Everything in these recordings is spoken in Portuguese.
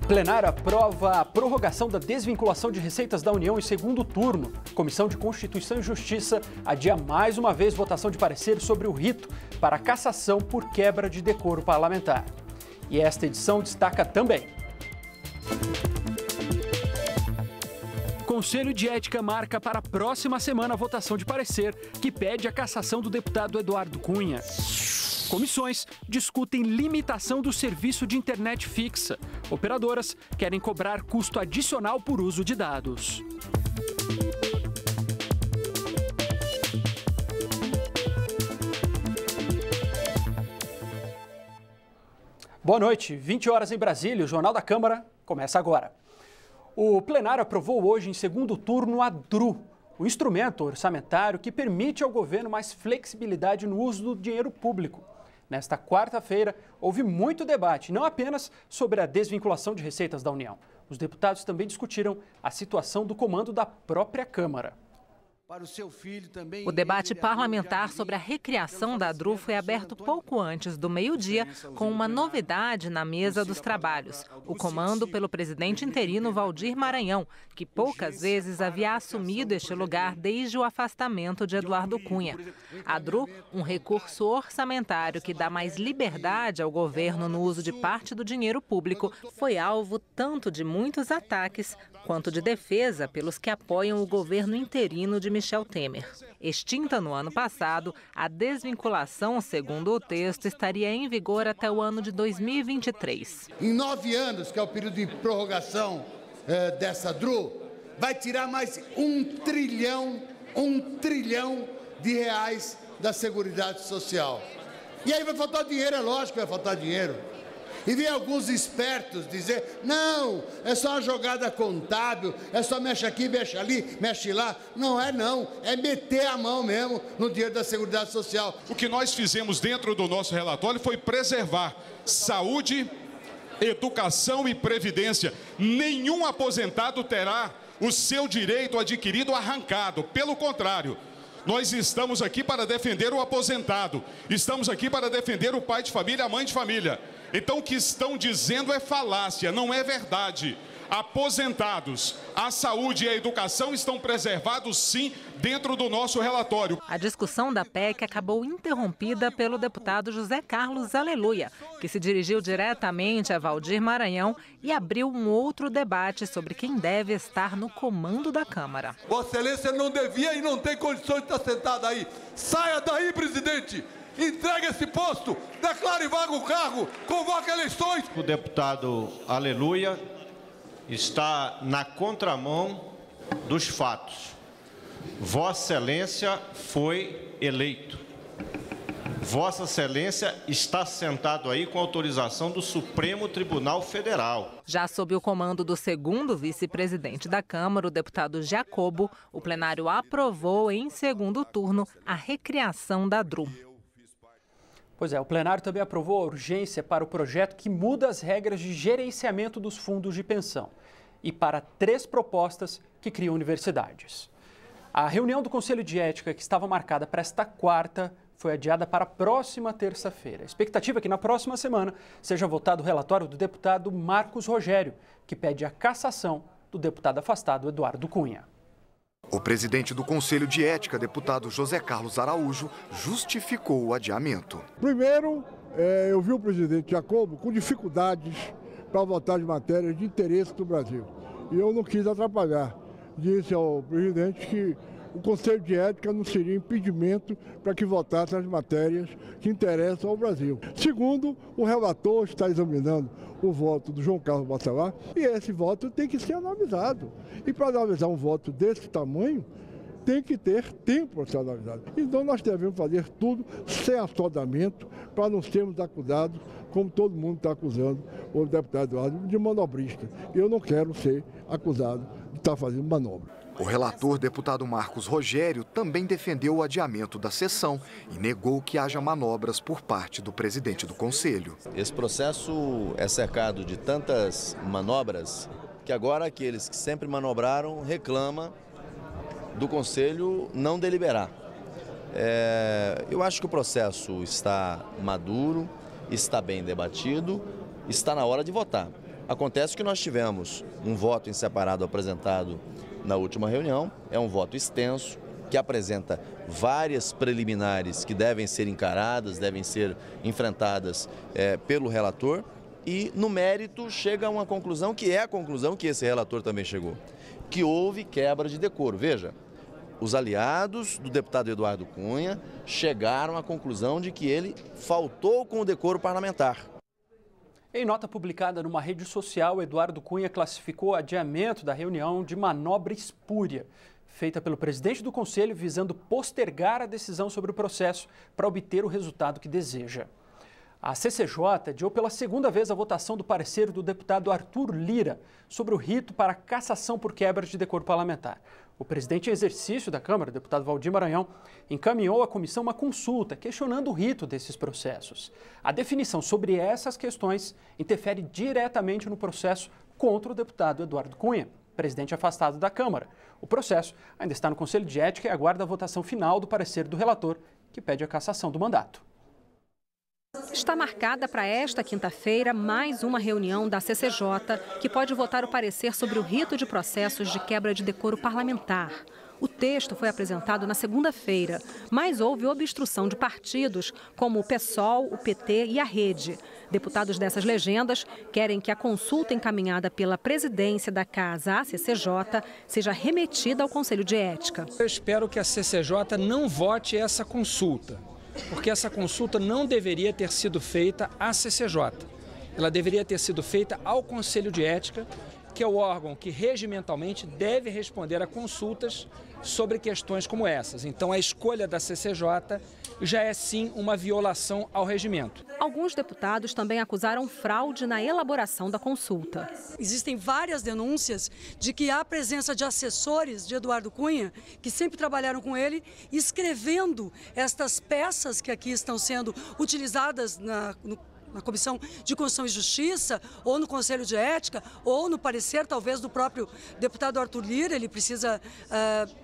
Plenário aprova a prorrogação da desvinculação de receitas da União em segundo turno. Comissão de Constituição e Justiça adia mais uma vez votação de parecer sobre o rito para cassação por quebra de decoro parlamentar. E esta edição destaca também: Conselho de Ética marca para a próxima semana a votação de parecer que pede a cassação do deputado Eduardo Cunha. Comissões discutem limitação do serviço de internet fixa. Operadoras querem cobrar custo adicional por uso de dados. Boa noite, 20 horas em Brasília, o Jornal da Câmara começa agora. O plenário aprovou hoje em segundo turno a DRU, o instrumento orçamentário que permite ao governo mais flexibilidade no uso do dinheiro público. Nesta quarta-feira, houve muito debate, não apenas sobre a desvinculação de receitas da União. Os deputados também discutiram a situação do comando da própria Câmara. O debate parlamentar sobre a recriação da DRU foi aberto pouco antes do meio-dia, com uma novidade na mesa dos trabalhos: o comando pelo presidente interino Waldir Maranhão, que poucas vezes havia assumido este lugar desde o afastamento de Eduardo Cunha. A DRU, um recurso orçamentário que dá mais liberdade ao governo no uso de parte do dinheiro público, foi alvo tanto de muitos ataques quanto de defesa pelos que apoiam o governo interino de Michel Temer. Extinta no ano passado, a desvinculação, segundo o texto, estaria em vigor até o ano de 2023. Em 9 anos, que é o período de prorrogação dessa DRU, vai tirar mais 1 trilhão de reais da Seguridade Social. E aí vai faltar dinheiro, é lógico que vai faltar dinheiro. E vem alguns espertos dizer: não, é só uma jogada contábil, é só mexe aqui, mexe ali, mexe lá. Não é não, é meter a mão mesmo no dinheiro da Seguridade Social. O que nós fizemos dentro do nosso relatório foi preservar saúde, educação e previdência. Nenhum aposentado terá o seu direito adquirido arrancado, pelo contrário. Nós estamos aqui para defender o aposentado, estamos aqui para defender o pai de família, a mãe de família. Então o que estão dizendo é falácia, não é verdade. Aposentados, a saúde e a educação estão preservados sim dentro do nosso relatório. A discussão da PEC acabou interrompida pelo deputado José Carlos Aleluia, que se dirigiu diretamente a Waldir Maranhão e abriu um outro debate sobre quem deve estar no comando da Câmara. Vossa Excelência não devia e não tem condições de estar sentado aí. Saia daí, presidente! Entregue esse posto, declare vaga o cargo, convoque eleições. O deputado Aleluia está na contramão dos fatos. Vossa Excelência foi eleito. Vossa Excelência está sentado aí com autorização do Supremo Tribunal Federal. Já sob o comando do segundo vice-presidente da Câmara, o deputado Jacobo, o plenário aprovou em segundo turno a recriação da DRU. Pois é, o plenário também aprovou a urgência para o projeto que muda as regras de gerenciamento dos fundos de pensão e para 3 propostas que criam universidades. A reunião do Conselho de Ética, que estava marcada para esta quarta, foi adiada para a próxima terça-feira. A expectativa é que na próxima semana seja votado o relatório do deputado Marcos Rogério, que pede a cassação do deputado afastado Eduardo Cunha. O presidente do Conselho de Ética, deputado José Carlos Araújo, justificou o adiamento. Primeiro, eu vi o presidente Jacobo com dificuldades para votar de matérias de interesse do Brasil. E eu não quis atrapalhar. Disse ao presidente que o Conselho de Ética não seria impedimento para que votasse as matérias que interessam ao Brasil. Segundo, o relator está examinando o voto do João Carlos Bacelar e esse voto tem que ser analisado. E para analisar um voto desse tamanho, tem que ter tempo para ser analisado. Então nós devemos fazer tudo sem assodamento para não sermos acusados, como todo mundo está acusando o deputado Eduardo, de manobrista. Eu não quero ser acusado de estar fazendo manobra. O relator, deputado Marcos Rogério, também defendeu o adiamento da sessão e negou que haja manobras por parte do presidente do Conselho. Esse processo é cercado de tantas manobras que agora aqueles que sempre manobraram reclamam do Conselho não deliberar. Eu acho que o processo está maduro, está bem debatido, está na hora de votar. Acontece que nós tivemos um voto em separado apresentado na última reunião, é um voto extenso, que apresenta várias preliminares que devem ser encaradas, devem ser enfrentadas pelo relator e, no mérito, chega a uma conclusão que é a conclusão que esse relator também chegou, que houve quebra de decoro. Veja, os aliados do deputado Eduardo Cunha chegaram à conclusão de que ele faltou com o decoro parlamentar. Em nota publicada numa rede social, Eduardo Cunha classificou o adiamento da reunião de manobra espúria, feita pelo presidente do Conselho visando postergar a decisão sobre o processo para obter o resultado que deseja. A CCJ adiou pela segunda vez a votação do parecer do deputado Arthur Lira sobre o rito para cassação por quebra de decoro parlamentar. O presidente em exercício da Câmara, o deputado Valdir Maranhão, encaminhou à comissão uma consulta questionando o rito desses processos. A definição sobre essas questões interfere diretamente no processo contra o deputado Eduardo Cunha, presidente afastado da Câmara. O processo ainda está no Conselho de Ética e aguarda a votação final do parecer do relator, que pede a cassação do mandato. Está marcada para esta quinta-feira mais uma reunião da CCJ, que pode votar o parecer sobre o rito de processos de quebra de decoro parlamentar. O texto foi apresentado na segunda-feira, mas houve obstrução de partidos como o PSOL, o PT e a Rede. Deputados dessas legendas querem que a consulta encaminhada pela presidência da Casa à CCJ seja remetida ao Conselho de Ética. Eu espero que a CCJ não vote essa consulta, porque essa consulta não deveria ter sido feita à CCJ. Ela deveria ter sido feita ao Conselho de Ética, que é o órgão que regimentalmente deve responder a consultas sobre questões como essas. Então, a escolha da CCJ já é sim uma violação ao regimento. Alguns deputados também acusaram fraude na elaboração da consulta. Existem várias denúncias de que há presença de assessores de Eduardo Cunha, que sempre trabalharam com ele, escrevendo estas peças que aqui estão sendo utilizadas na Comissão de Constituição e Justiça, ou no Conselho de Ética, ou no parecer, talvez, do próprio deputado Arthur Lira. Ele precisa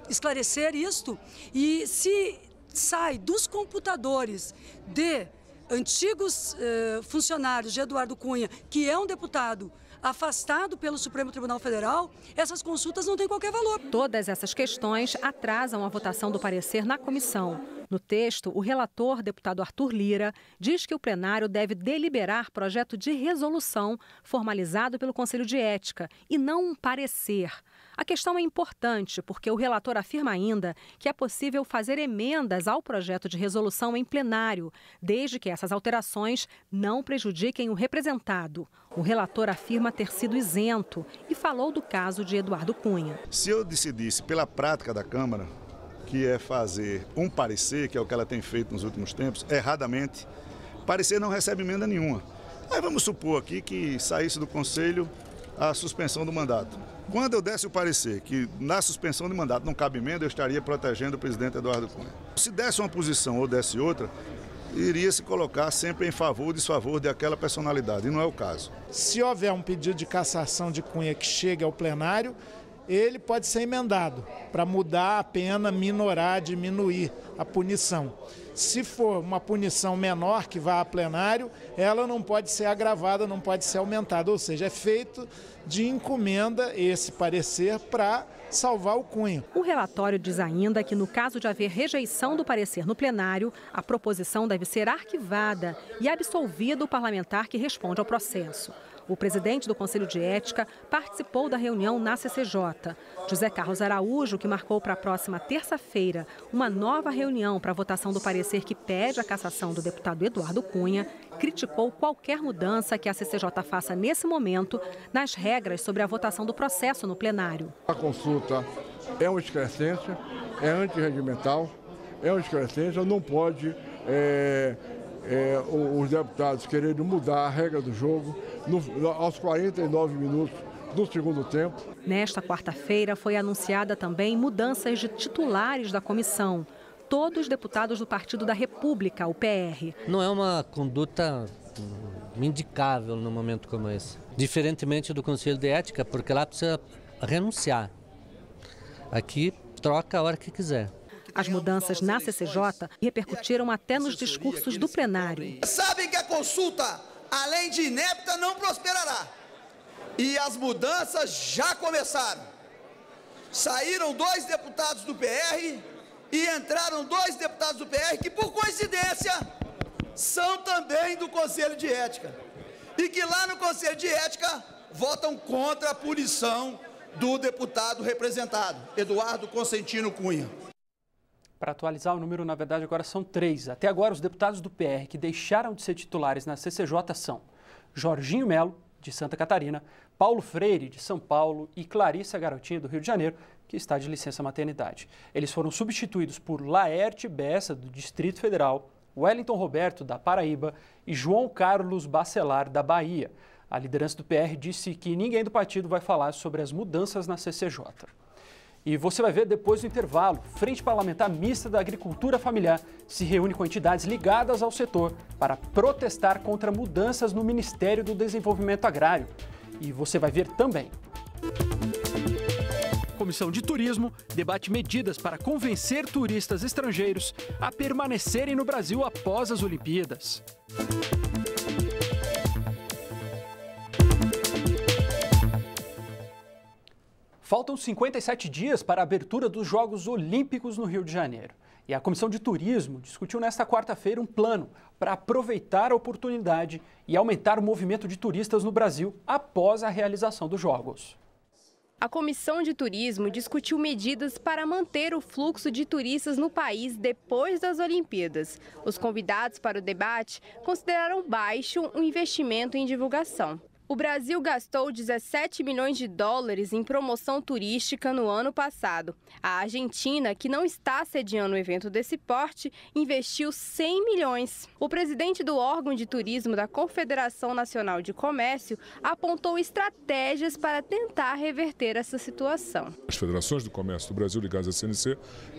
esclarecer isto. E se sai dos computadores de antigos funcionários de Eduardo Cunha, que é um deputado afastado pelo Supremo Tribunal Federal, essas consultas não têm qualquer valor. Todas essas questões atrasam a votação do parecer na comissão. No texto, o relator, deputado Arthur Lira, diz que o plenário deve deliberar projeto de resolução formalizado pelo Conselho de Ética e não um parecer. A questão é importante porque o relator afirma ainda que é possível fazer emendas ao projeto de resolução em plenário, desde que essas alterações não prejudiquem o representado. O relator afirma ter sido isento e falou do caso de Eduardo Cunha. Se eu decidisse pela prática da Câmara, que é fazer um parecer, que é o que ela tem feito nos últimos tempos, erradamente, parecer não recebe emenda nenhuma. Aí vamos supor aqui que saísse do Conselho a suspensão do mandato. Quando eu desse o parecer que na suspensão do mandato não cabe emenda, eu estaria protegendo o presidente Eduardo Cunha. Se desse uma posição ou desse outra, iria se colocar sempre em favor ou desfavor daquela personalidade, e não é o caso. Se houver um pedido de cassação de Cunha que chegue ao plenário, ele pode ser emendado para mudar a pena, minorar, diminuir a punição. Se for uma punição menor que vá a plenário, ela não pode ser agravada, não pode ser aumentada. Ou seja, é feito de encomenda esse parecer para salvar o Cunha. O relatório diz ainda que, no caso de haver rejeição do parecer no plenário, a proposição deve ser arquivada e absolvido o parlamentar que responde ao processo. O presidente do Conselho de Ética participou da reunião na CCJ. José Carlos Araújo, que marcou para a próxima terça-feira uma nova reunião para a votação do parecer que pede a cassação do deputado Eduardo Cunha, criticou qualquer mudança que a CCJ faça nesse momento nas regras sobre a votação do processo no plenário. A consulta é uma excrescência, é antirregimental, é uma excrescência, não pode os deputados quererem mudar a regra do jogo aos 49 minutos do segundo tempo. Nesta quarta-feira foi anunciada também mudanças de titulares da comissão. Todos deputados do Partido da República, o PR. Não é uma conduta indicável num momento como esse. Diferentemente do Conselho de Ética, porque lá precisa renunciar. Aqui troca a hora que quiser. As mudanças na CCJ repercutiram até nos discursos do plenário. Sabem que a consulta, além de inepta, não prosperará. E as mudanças já começaram. Saíram 2 deputados do PR e entraram 2 deputados do PR que, por coincidência, são também do Conselho de Ética. E que lá no Conselho de Ética votam contra a punição do deputado representado, Eduardo Consentino Cunha. Para atualizar o número, na verdade, agora são 3. Até agora, os deputados do PR que deixaram de ser titulares na CCJ são Jorginho Melo, de Santa Catarina, Paulo Freire, de São Paulo, e Clarissa Garotinho, do Rio de Janeiro, que está de licença maternidade. Eles foram substituídos por Laerte Bessa, do Distrito Federal, Wellington Roberto, da Paraíba, e João Carlos Bacelar, da Bahia. A liderança do PR disse que ninguém do partido vai falar sobre as mudanças na CCJ. E você vai ver depois do intervalo, Frente Parlamentar Mista da Agricultura Familiar se reúne com entidades ligadas ao setor para protestar contra mudanças no Ministério do Desenvolvimento Agrário. E você vai ver também. Comissão de Turismo debate medidas para convencer turistas estrangeiros a permanecerem no Brasil após as Olimpíadas. Faltam 57 dias para a abertura dos Jogos Olímpicos no Rio de Janeiro. E a Comissão de Turismo discutiu nesta quarta-feira um plano para aproveitar a oportunidade e aumentar o movimento de turistas no Brasil após a realização dos Jogos. A Comissão de Turismo discutiu medidas para manter o fluxo de turistas no país depois das Olimpíadas. Os convidados para o debate consideraram baixo o investimento em divulgação. O Brasil gastou 17 milhões de dólares em promoção turística no ano passado. A Argentina, que não está sediando um evento desse porte, investiu 100 milhões. O presidente do órgão de turismo da Confederação Nacional de Comércio apontou estratégias para tentar reverter essa situação. As federações do comércio do Brasil ligadas à CNC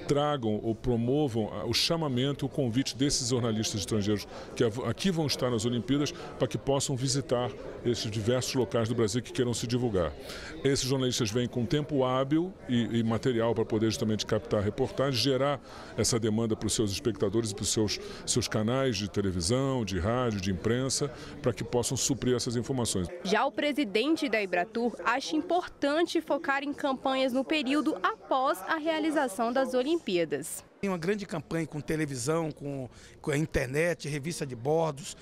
tragam ou promovam o chamamento, o convite desses jornalistas estrangeiros que aqui vão estar nas Olimpíadas para que possam visitar esses diversos locais do Brasil que queiram se divulgar. Esses jornalistas vêm com tempo hábil e material para poder justamente captar reportagens, gerar essa demanda para os seus espectadores e para os seus canais de televisão, de rádio, de imprensa, para que possam suprir essas informações. Já o presidente da Embratur acha importante focar em campanhas no período após a realização das Olimpíadas. Tem uma grande campanha com televisão, com a internet, revista de bordos,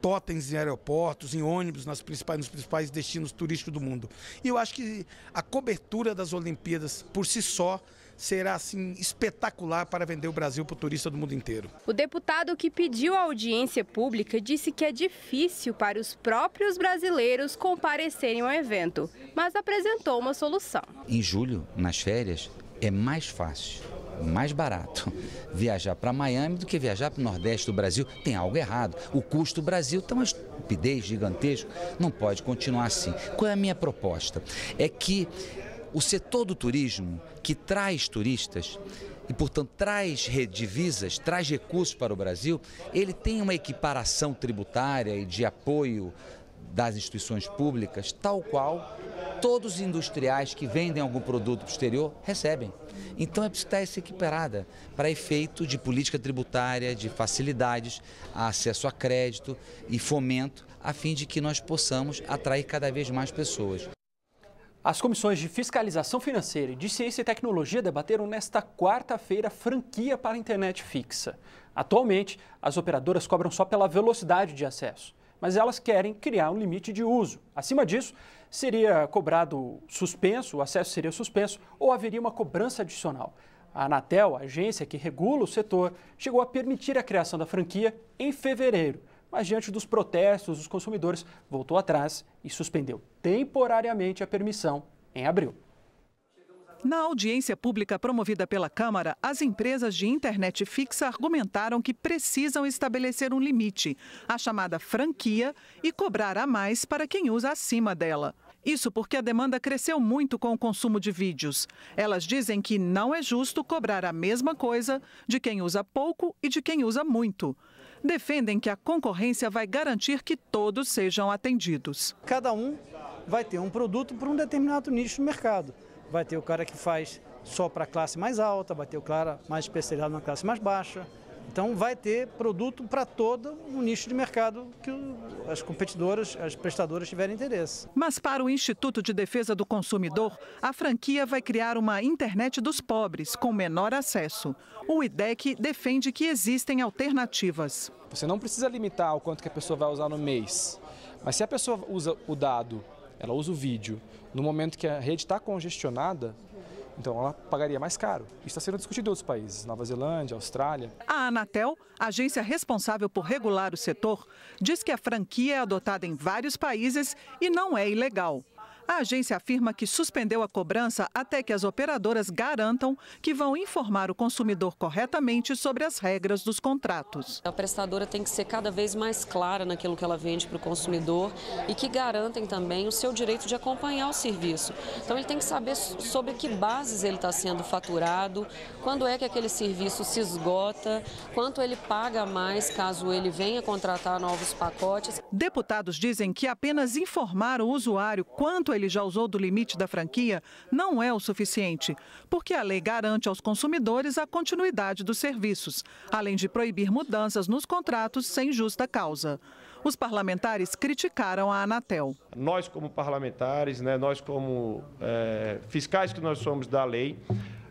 totens em aeroportos, em ônibus, nos principais destinos turísticos do mundo. E eu acho que a cobertura das Olimpíadas, por si só, será assim espetacular para vender o Brasil para o turista do mundo inteiro. O deputado que pediu a audiência pública disse que é difícil para os próprios brasileiros comparecerem ao evento, mas apresentou uma solução. Em julho, nas férias, é mais fácil, mais barato viajar para Miami do que viajar para o Nordeste do Brasil. Tem algo errado. O custo do Brasil está uma estupidez gigantesca. Não pode continuar assim. Qual é a minha proposta? É que o setor do turismo, que traz turistas e, portanto, traz divisas, traz recursos para o Brasil, ele tem uma equiparação tributária e de apoio das instituições públicas, tal qual todos os industriais que vendem algum produto para o exterior recebem. Então é preciso estar essa equiparada para efeito de política tributária, de facilidades, acesso a crédito e fomento, a fim de que nós possamos atrair cada vez mais pessoas. As comissões de fiscalização financeira e de ciência e tecnologia debateram nesta quarta-feira franquia para a internet fixa. Atualmente, as operadoras cobram só pela velocidade de acesso, mas elas querem criar um limite de uso. Acima disso, seria cobrado suspenso, o acesso seria suspenso ou haveria uma cobrança adicional. A Anatel, a agência que regula o setor, chegou a permitir a criação da franquia em fevereiro, mas diante dos protestos dos consumidores, voltou atrás e suspendeu temporariamente a permissão em abril. Na audiência pública promovida pela Câmara, as empresas de internet fixa argumentaram que precisam estabelecer um limite, a chamada franquia, e cobrar a mais para quem usa acima dela. Isso porque a demanda cresceu muito com o consumo de vídeos. Elas dizem que não é justo cobrar a mesma coisa de quem usa pouco e de quem usa muito. Defendem que a concorrência vai garantir que todos sejam atendidos. Cada um vai ter um produto para um determinado nicho no mercado. Vai ter o cara que faz só para a classe mais alta, vai ter o cara mais especializado na classe mais baixa. Então vai ter produto para todo o nicho de mercado que as competidoras, as prestadoras tiverem interesse. Mas para o Instituto de Defesa do Consumidor, a franquia vai criar uma internet dos pobres com menor acesso. O IDEC defende que existem alternativas. Você não precisa limitar o quanto que a pessoa vai usar no mês, mas se a pessoa usa o dado, ela usa o vídeo, no momento que a rede está congestionada, então ela pagaria mais caro. Isso está sendo discutido em outros países, Nova Zelândia, Austrália. A Anatel, agência responsável por regular o setor, diz que a franquia é adotada em vários países e não é ilegal. A agência afirma que suspendeu a cobrança até que as operadoras garantam que vão informar o consumidor corretamente sobre as regras dos contratos. A prestadora tem que ser cada vez mais clara naquilo que ela vende para o consumidor e que garantem também o seu direito de acompanhar o serviço. Então ele tem que saber sobre que bases ele está sendo faturado, quando é que aquele serviço se esgota, quanto ele paga mais caso ele venha contratar novos pacotes. Deputados dizem que apenas informar o usuário quanto ele já usou do limite da franquia não é o suficiente, porque a lei garante aos consumidores a continuidade dos serviços, além de proibir mudanças nos contratos sem justa causa. Os parlamentares criticaram a Anatel. Nós, como parlamentares, nós como fiscais que nós somos da lei,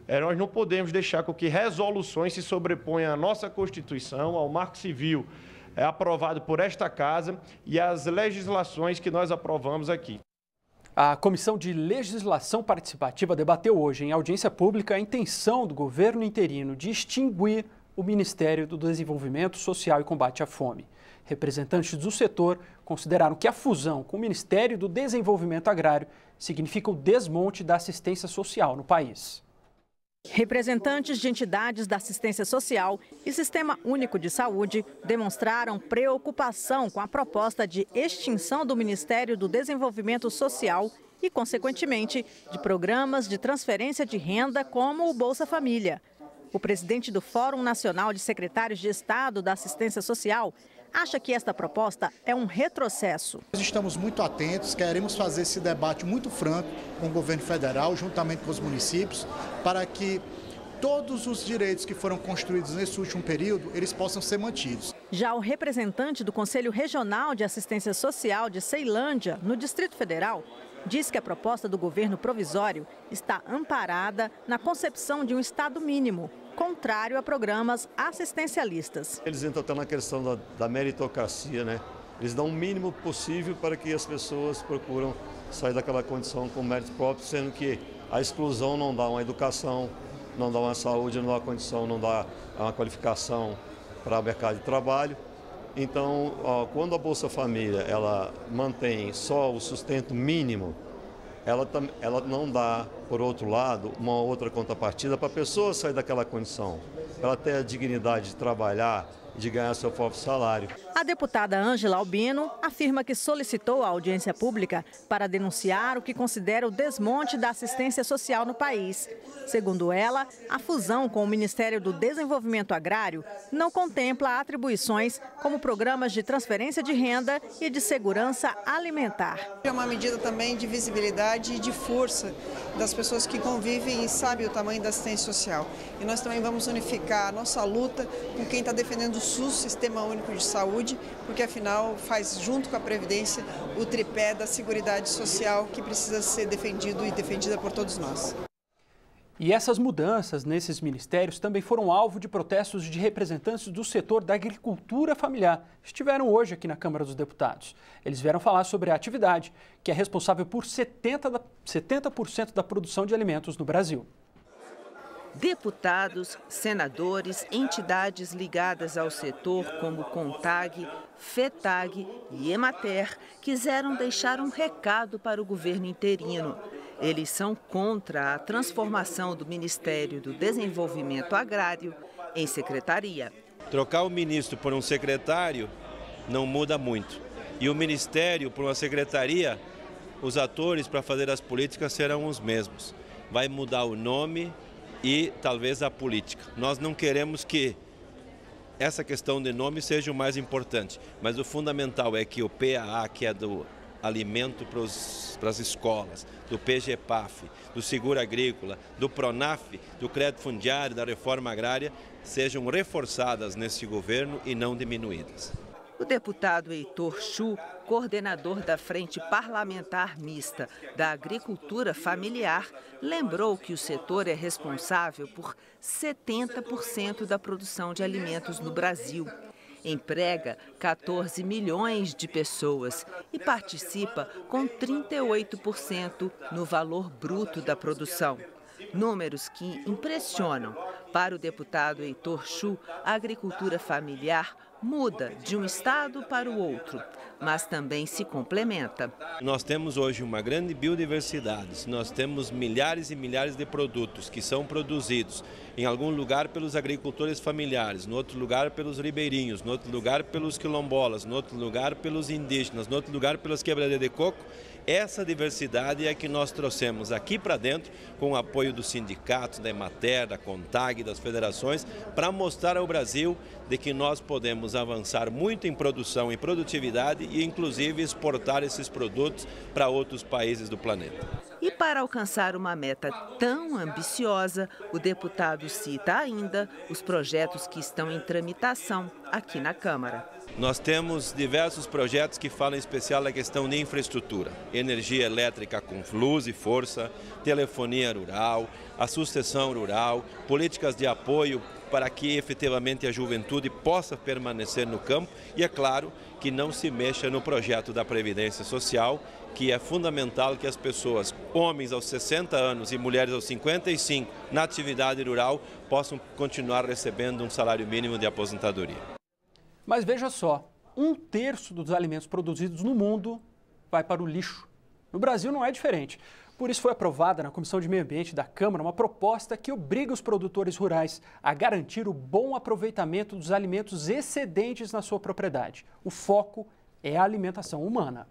nós não podemos deixar com que resoluções se sobreponham à nossa Constituição, ao Marco Civil aprovado por esta Casa e às legislações que nós aprovamos aqui. A Comissão de Legislação Participativa debateu hoje em audiência pública a intenção do governo interino de extinguir o Ministério do Desenvolvimento Social e Combate à Fome. Representantes do setor consideraram que a fusão com o Ministério do Desenvolvimento Agrário significa o desmonte da assistência social no país. Representantes de entidades da assistência social e Sistema Único de Saúde demonstraram preocupação com a proposta de extinção do Ministério do Desenvolvimento Social e, consequentemente, de programas de transferência de renda como o Bolsa Família. O presidente do Fórum Nacional de Secretários de Estado da Assistência Social acha que esta proposta é um retrocesso. Nós estamos muito atentos, queremos fazer esse debate muito franco com o governo federal, juntamente com os municípios, para que todos os direitos que foram construídos nesse último período, eles possam ser mantidos. Já o representante do Conselho Regional de Assistência Social de Ceilândia, no Distrito Federal, diz que a proposta do governo provisório está amparada na concepção de um Estado mínimo, contrário a programas assistencialistas. Eles entram até na questão da meritocracia, Eles dão o mínimo possível para que as pessoas procuram sair daquela condição com mérito próprio, sendo que a exclusão não dá uma educação, não dá uma saúde, não dá uma condição, não dá uma qualificação para o mercado de trabalho. Então, quando a Bolsa Família ela mantém só o sustento mínimo, ela não dá, por outro lado, uma outra contrapartida para a pessoa sair daquela condição. Ela ter a dignidade de trabalhar e de ganhar seu próprio salário. A deputada Ângela Albino afirma que solicitou a audiência pública para denunciar o que considera o desmonte da assistência social no país. Segundo ela, a fusão com o Ministério do Desenvolvimento Agrário não contempla atribuições como programas de transferência de renda e de segurança alimentar. É uma medida também de visibilidade e de força das pessoas que convivem e sabem o tamanho da assistência social. E nós também vamos unificar a nossa luta com quem está defendendo o SUS, Sistema Único de Saúde, porque afinal faz junto com a Previdência o tripé da Seguridade Social que precisa ser defendido e defendida por todos nós. E essas mudanças nesses ministérios também foram alvo de protestos de representantes do setor da agricultura familiar. Estiveram hoje aqui na Câmara dos Deputados. Eles vieram falar sobre a atividade, que é responsável por 70% da produção de alimentos no Brasil. Deputados, senadores, entidades ligadas ao setor como CONTAG, FETAG e EMATER quiseram deixar um recado para o governo interino. Eles são contra a transformação do Ministério do Desenvolvimento Agrário em secretaria. Trocar o ministro por um secretário não muda muito. E o ministério por uma secretaria, os atores para fazer as políticas serão os mesmos. Vai mudar o nome e talvez a política. Nós não queremos que essa questão de nome seja o mais importante, mas o fundamental é que o PAA, que é do alimento para as escolas, do PGPAF, do Seguro Agrícola, do PRONAF, do Crédito Fundiário, da Reforma Agrária, sejam reforçadas neste governo e não diminuídas. O deputado Heitor Chu, coordenador da Frente Parlamentar Mista da Agricultura Familiar, lembrou que o setor é responsável por 70% da produção de alimentos no Brasil. Emprega 14 milhões de pessoas e participa com 38% no valor bruto da produção. Números que impressionam. Para o deputado Heitor Chu, a agricultura familiar muda de um estado para o outro, mas também se complementa. Nós temos hoje uma grande biodiversidade, nós temos milhares e milhares de produtos que são produzidos em algum lugar pelos agricultores familiares, no outro lugar pelos ribeirinhos, no outro lugar pelos quilombolas, no outro lugar pelos indígenas, no outro lugar pelas quebradeiras de coco. Essa diversidade é que nós trouxemos aqui para dentro, com o apoio dos sindicatos, da Emater, da CONTAG, das federações, para mostrar ao Brasil de que nós podemos avançar muito em produção e produtividade e, inclusive, exportar esses produtos para outros países do planeta. E para alcançar uma meta tão ambiciosa, o deputado cita ainda os projetos que estão em tramitação aqui na Câmara. Nós temos diversos projetos que falam em especial da questão de infraestrutura, energia elétrica com luz e força, telefonia rural, a sucessão rural, políticas de apoio para que efetivamente a juventude possa permanecer no campo e, é claro, que não se mexa no projeto da Previdência Social, que é fundamental que as pessoas, homens aos 60 anos e mulheres aos 55, na atividade rural, possam continuar recebendo um salário mínimo de aposentadoria. Mas veja só, 1/3 dos alimentos produzidos no mundo vai para o lixo. No Brasil não é diferente. Por isso foi aprovada na Comissão de Meio Ambiente da Câmara uma proposta que obriga os produtores rurais a garantir o bom aproveitamento dos alimentos excedentes na sua propriedade. O foco é a alimentação humana.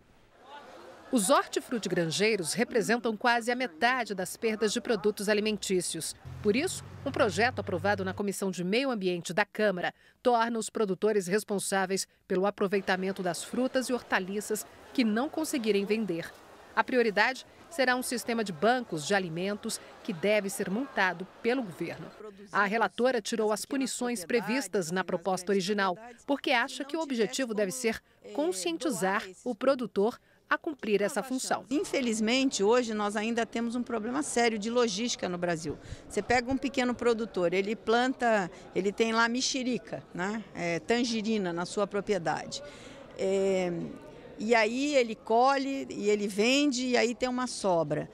Os hortifrutigranjeiros representam quase a metade das perdas de produtos alimentícios. Por isso, um projeto aprovado na Comissão de Meio Ambiente da Câmara torna os produtores responsáveis pelo aproveitamento das frutas e hortaliças que não conseguirem vender. A prioridade será um sistema de bancos de alimentos que deve ser montado pelo governo. A relatora tirou as punições previstas na proposta original, porque acha que o objetivo deve ser conscientizar o produtor a cumprir essa função. Infelizmente, hoje nós ainda temos um problema sério de logística no Brasil. Você pega um pequeno produtor, ele planta, ele tem lá mexerica, né? Tangerina na sua propriedade. E aí ele colhe e ele vende e aí tem uma sobra.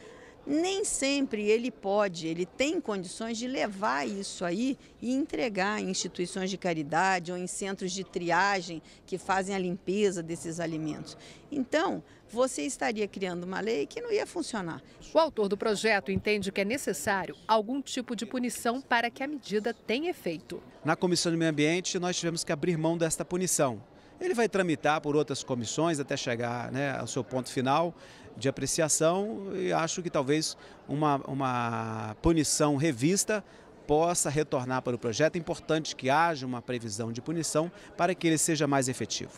Nem sempre ele tem condições de levar isso aí e entregar em instituições de caridade ou em centros de triagem que fazem a limpeza desses alimentos. Então, você estaria criando uma lei que não ia funcionar. O autor do projeto entende que é necessário algum tipo de punição para que a medida tenha efeito. Na Comissão de Meio Ambiente, nós tivemos que abrir mão desta punição. Ele vai tramitar por outras comissões até chegar, ao seu ponto final de apreciação e acho que talvez uma punição revista possa retornar para o projeto. É importante que haja uma previsão de punição para que ele seja mais efetivo.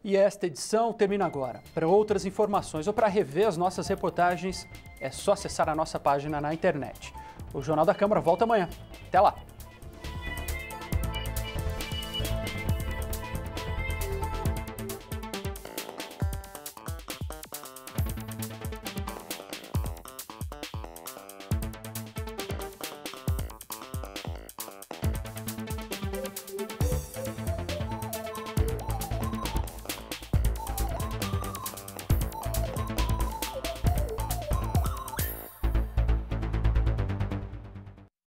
E esta edição termina agora. Para outras informações ou para rever as nossas reportagens, é só acessar a nossa página na internet. O Jornal da Câmara volta amanhã. Até lá!